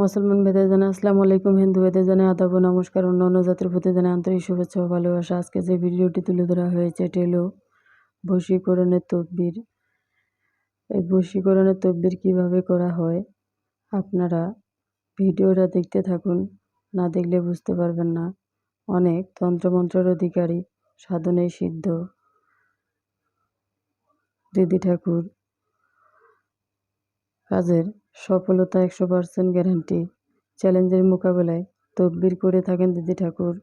মুসলমান ভাইদের জানাই আসসালামু আলাইকুম, হিন্দু ভাইদের জানাই আদাব ও নমস্কার, অন্যান্য জাতির প্রতি জানাই আন্তরিক শুভেচ্ছা ও ভালোবাসা। আজকে যে ভিডিওটি তুলে ধরা হয়েছে এটি হলো বশীকরণের তকবির। এই বশীকরণের তকবির কিভাবে করা হয় আপনারা ভিডিওটা দেখতে থাকুন, না দেখলে বুঝতে পারবেন না। অনেক তন্ত্রমন্ত্রের অধিকারী, সাধনায় সিদ্ধ দিদি ঠাকুর, কাজের সফলতা 100% গ্যারান্টি, চ্যালেঞ্জের মোকাবেলায় তকবির করে থাকেন দিদি ঠাকুর।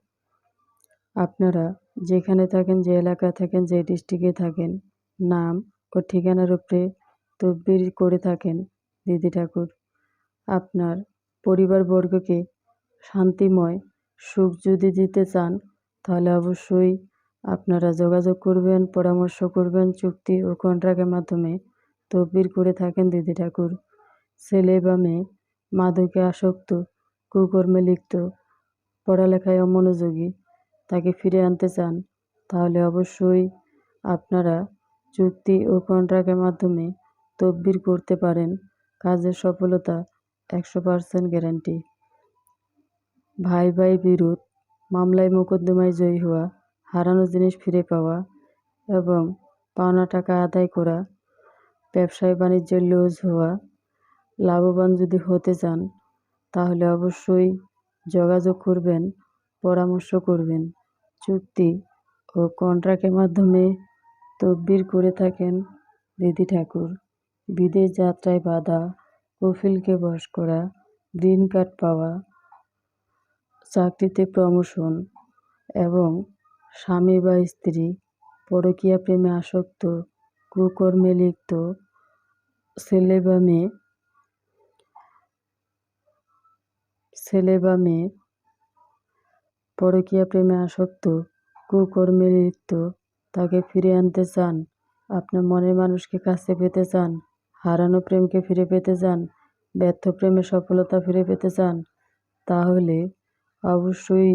আপনারা যেখানে থাকেন, যে এলাকায় থাকেন, যে ডিস্ট্রিক্টে থাকেন, নাম ও ঠিকানার উপরে তদবির করে থাকেন দিদি ঠাকুর। আপনার পরিবারবর্গকে শান্তিময় সুখ যদি দিতে চান তাহলে অবশ্যই আপনারা যোগাযোগ করবেন, পরামর্শ করবেন। চুক্তি ও কন্ট্রাক্টের মাধ্যমে তদবির করে থাকেন দিদি ঠাকুর। ছেলে বা মেয়ে মাদকে আসক্ত, কুকর্মে লিপ্ত, পড়ালেখায় অমনোযোগী, তাকে ফিরে আনতে চান তাহলে অবশ্যই আপনারা চুক্তি ও কন্ট্রাক্টের মাধ্যমে তদবির করতে পারেন। কাজের সফলতা 100% গ্যারান্টি। ভাই ভাই বিরোধ, মামলায় মোকদ্দমায় জয়ী হওয়া, হারানো জিনিস ফিরে পাওয়া এবং পাওনা টাকা আদায় করা, ব্যবসায় বাণিজ্যে লস হওয়া, লাভবান যদি হতে চান তাহলে অবশ্যই যোগাযোগ করবেন, পরামর্শ করবেন। চুক্তি ও কন্ট্রাক্টের মাধ্যমে তদবির করে থাকেন দিদি ঠাকুর। বিদেশ যাত্রায় বাধা, কফিলকে বশ করা, গ্রিন কার্ড পাওয়া, চাকরিতে প্রমোশন এবং স্বামী বা স্ত্রী পরকীয়া প্রেমে আসক্ত, কুকর্মে লিপ্ত, ছেলে বা মেয়ে পরকীয়া প্রেমে আসক্ত, কুকর্মে লিপ্ত, তাকে ফিরে আনতে চান। আপনার মনের মানুষকে কাছে পেতে চান, হারানো প্রেমকে ফিরে পেতে চান, ব্যর্থ প্রেমে সফলতা ফিরে পেতে চান তাহলে অবশ্যই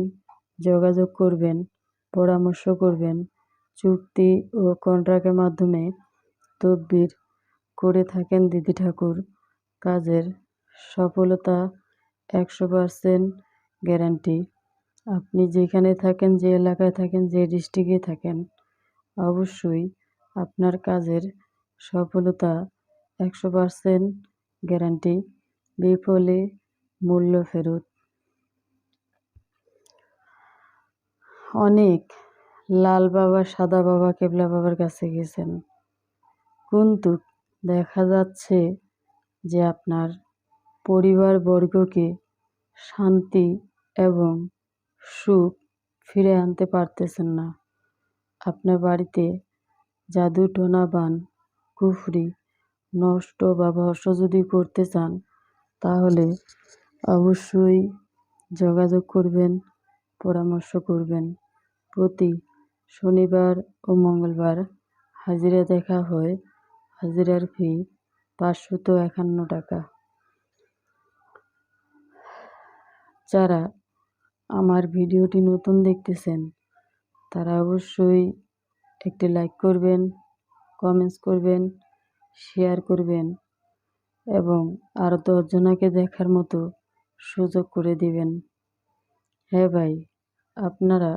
যোগাযোগ করবেন, পরামর্শ করবেন। চুক্তি ও কন্ট্রাক্টের মাধ্যমে তদবির করে থাকেন দিদি ঠাকুর। কাজের সফলতা 100% গ্যারান্টি। আপনি যেখানে থাকেন, যে এলাকায় থাকেন, যে ডিস্ট্রিক্টে থাকেন, অবশ্যই আপনার কাজের সফলতা 100% গ্যারান্টি। বিফলে মূল্য ফেরত। অনেক লাল বাবা, সাদা বাবা, কেবলা বাবার কাছে গেছেন, কিন্তু দেখা যাচ্ছে যে আপনার পরিবারবর্গকে শান্তি এবং সুখ ফিরে আনতে পারতেছেন না। আপনার বাড়িতে জাদু টোনা বান, কুফরি, নষ্ট বা ভস্ম যদি করতে চান তাহলে অবশ্যই যোগাযোগ করবেন, পরামর্শ করবেন। প্রতি শনিবার ও মঙ্গলবার হাজিরা দেখা হয়। হাজিরার ফি 551 টাকা। যারা আমার ভিডিওটি নতুন দেখতেছেন তারা অবশ্যই একটি লাইক করবেন, কমেন্টস করবেন, শেয়ার করবেন এবং আরও 10 জনাকে দেখার মতো সুযোগ করে দিবেন। হ্যাঁ ভাই, আপনারা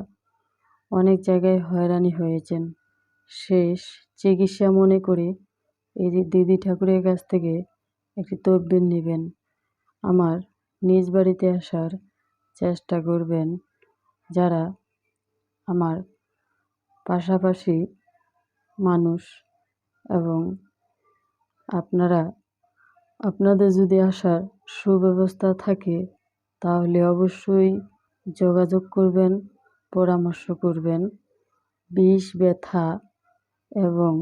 অনেক জায়গায় হয়রানি হয়েছেন, শেষ চিকিৎসা মনে করে এই দিদি ঠাকুরের কাছ থেকে একটি তদবির নেবেন। আমার নিজ বাড়িতে আসার চেষ্টা করবেন। যারা আমার পাশাপাশি মানুষ এবং আপনাদের যদি আসার সুব্যবস্থা থাকে তাহলে অবশ্যই যোগাযোগ করবেন, পরামর্শ করবেন। বিষ, ব্যথা এবং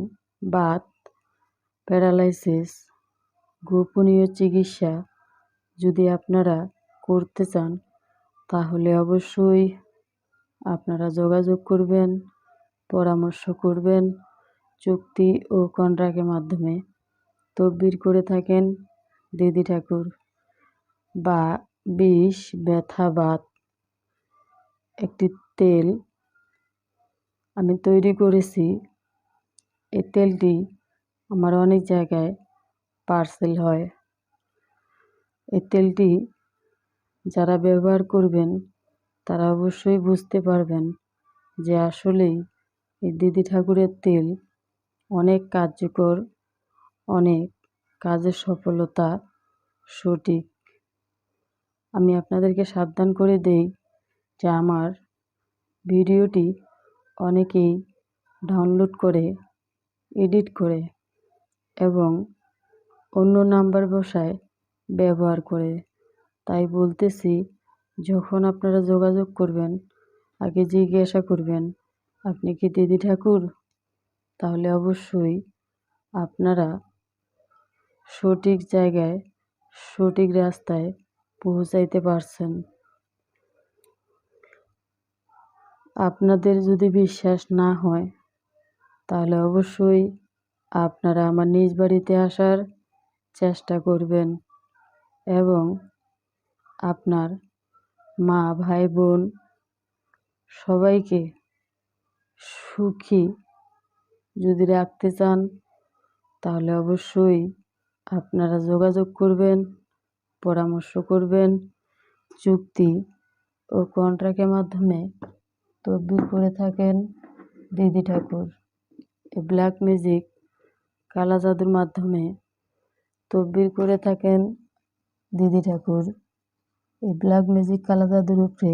বাত, প্যারালাইসিস, গোপনীয় চিকিৎসা যদি আপনারা করতে চান তাহলে অবশ্যই আপনারা যোগাযোগ করবেন, পরামর্শ করবেন। চুক্তি ও কন্ট্রাক্টের মাধ্যমে তদবির করে থাকেন দিদি ঠাকুর। বা বিষ, ব্যথা, বাত একটি তেল আমি তৈরি করেছি। এই তেলটি আমার অনেক জায়গায় পার্সেল হয়। এই তেলটি যারা ব্যবহার করবেন তারা অবশ্যই বুঝতে পারবেন যে আসলেই এই দিদি ঠাকুরের তেল অনেক কার্যকর, অনেক কাজের সফলতা সঠিক। আমি আপনাদেরকে সাবধান করে দেই যে আমার ভিডিওটি অনেকেই ডাউনলোড করে, এডিট করে এবং অন্য নাম্বার বসায় ব্যবহার করে। তাই বলতেছি, যখন আপনারা যোগাযোগ করবেন আগে জিজ্ঞাসা করবেন আপনি কি দিদি ঠাকুর? তাহলে অবশ্যই আপনারা সঠিক জায়গায়, সঠিক রাস্তায় পৌঁছাইতে পারছেন। আপনাদের যদি বিশ্বাস না হয় তাহলে অবশ্যই আপনারা আমার নিজ বাড়িতে আসার চেষ্টা করবেন এবং আপনার মা, ভাই, বোন সবাইকে সুখী যদি রাখতে চান তাহলে অবশ্যই আপনারা যোগাযোগ করবেন, পরামর্শ করবেন। চুক্তি ও কন্ট্রাক্টের মাধ্যমে তদবির করে থাকেন দিদি ঠাকুর। এই ব্ল্যাক ম্যাজিক, কালা জাদুর মাধ্যমে তদবির করে থাকেন দিদি ঠাকুর। এই ব্ল্যাক ম্যাজিক, কালা জাদুর উপরে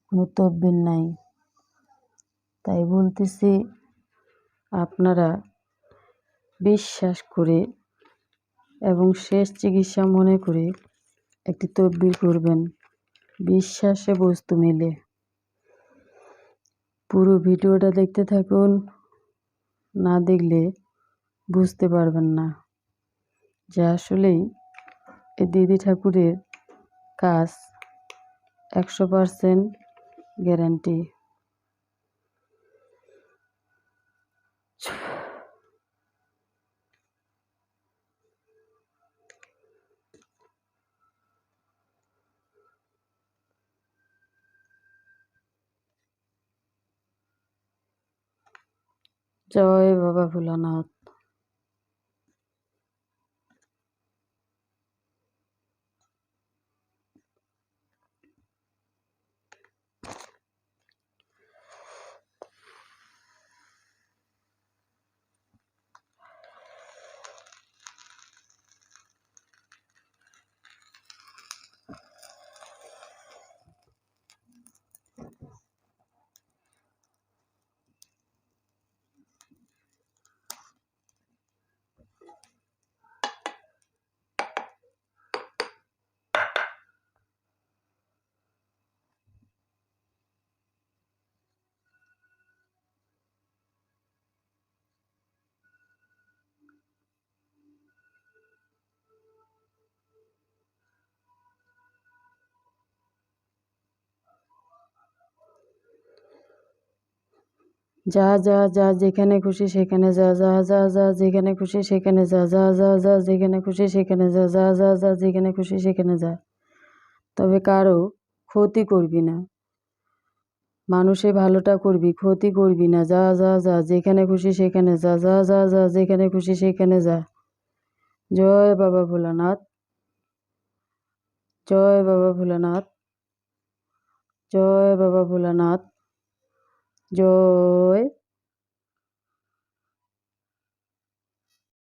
কোনো তদবির নাই। তাই বলতেছি, আপনারা বিশ্বাস করে এবং শেষ চিকিৎসা মনে করে একটি তদবির করবেন। বিশ্বাসে বস্তু মেলে। পুরো ভিডিওটা দেখতে থাকুন, না দেখলে বুঝতে পারবেন না যে আসলেই এই দিদি ঠাকুরের কাজ 100% গ্যারান্টি। জয় বাবা ভোলানাথ। যা যা যা যেখানে খুশি সেখানে যা, যা যা যা যেখানে খুশি সেখানে যা, যা যা যা যেখানে খুশি সেখানে যা, যা যা যা যেখানে খুশি সেখানে যা। তবে কারো ক্ষতি করবি না, মানুষের ভালোটা করবি, ক্ষতি করবি না। যা যা যা যেখানে খুশি সেখানে যা, যা যা যা যেখানে খুশি সেখানে যা। জয় বাবা ভোলানাথ, জয় বাবা ভোলানাথ, জয় বাবা ভোলানাথ, জয়